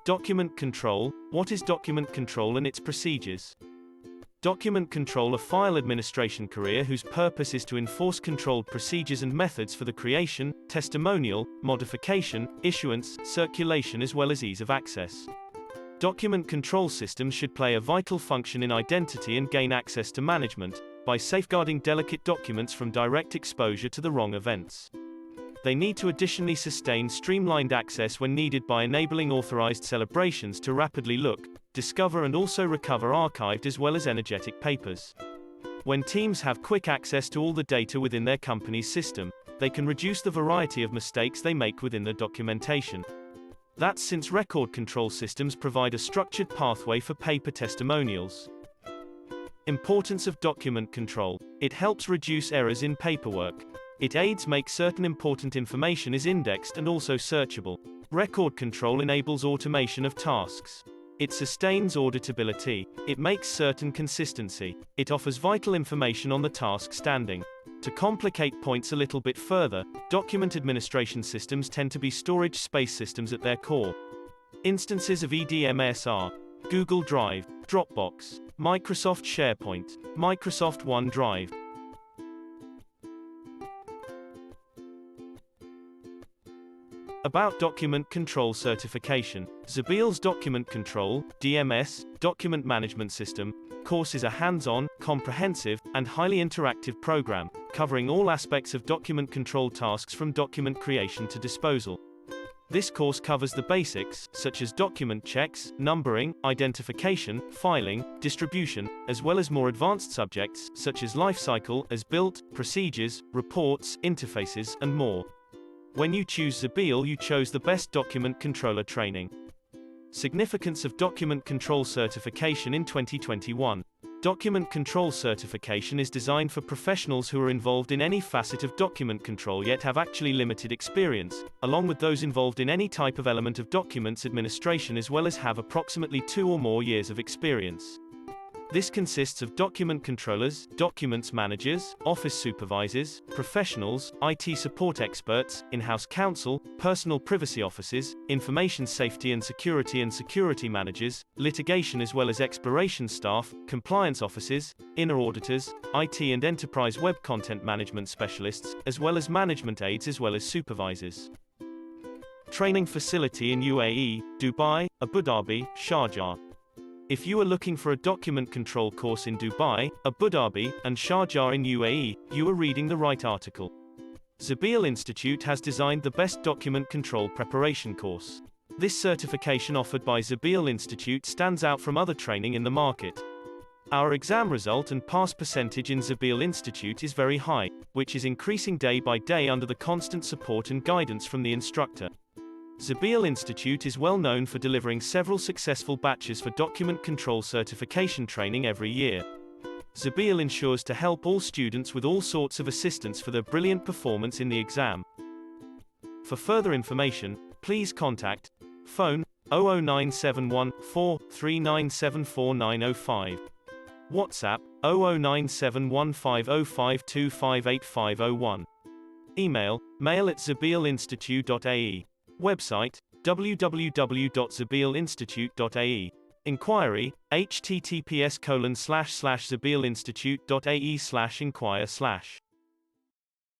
Document control. What is document control and its procedures? Document control, a file administration career whose purpose is to enforce controlled procedures and methods for the creation, testimonial, modification, issuance, circulation as well as ease of access. Document control systems should play a vital function in identity and gain access to management, by safeguarding delicate documents from direct exposure to the wrong events. They need to additionally sustain streamlined access when needed by enabling authorized celebrations to rapidly look, discover and also recover archived as well as energetic papers. When teams have quick access to all the data within their company's system, they can reduce the variety of mistakes they make within the documentation. That's since record control systems provide a structured pathway for paper testimonials. Importance of document control. It helps reduce errors in paperwork. It aids make certain important information is indexed and also searchable. Record control enables automation of tasks. It sustains auditability. It makes certain consistency. It offers vital information on the task standing. To complicate points a little bit further, document administration systems tend to be storage space systems at their core. Instances of EDMS are Google Drive, Dropbox, Microsoft SharePoint, Microsoft OneDrive. About document control certification. Zabeel's Document Control (DMS) document management system course is a hands-on, comprehensive, and highly interactive program, covering all aspects of document control tasks from document creation to disposal. This course covers the basics, such as document checks, numbering, identification, filing, distribution, as well as more advanced subjects, such as lifecycle, as built, procedures, reports, interfaces, and more. When you choose Zabeel, you chose the best document controller training. Significance of document control certification in 2021. Document control certification is designed for professionals who are involved in any facet of document control yet have actually limited experience, along with those involved in any type of element of documents administration as well as have approximately 2 or more years of experience. This consists of document controllers, documents managers, office supervisors, professionals, IT support experts, in-house counsel, personal privacy officers, information safety and security managers, litigation as well as exploration staff, compliance officers, inner auditors, IT and enterprise web content management specialists, as well as management aides as well as supervisors. Training facility in UAE, Dubai, Abu Dhabi, Sharjah. If you are looking for a document control course in Dubai, Abu Dhabi, and Sharjah in UAE, you are reading the right article. Zabeel Institute has designed the best document control preparation course. This certification offered by Zabeel Institute stands out from other training in the market. Our exam result and pass percentage in Zabeel Institute is very high, which is increasing day by day under the constant support and guidance from the instructor. Zabeel Institute is well known for delivering several successful batches for document control certification training every year. Zabeel ensures to help all students with all sorts of assistance for their brilliant performance in the exam. For further information, please contact phone 00971 43974 WhatsApp 0097150525850 Email mail@zabeelinstitute.ae Website www.zabeelinstitute.ae Inquiry https://zabeelinstitute.ae/inquire/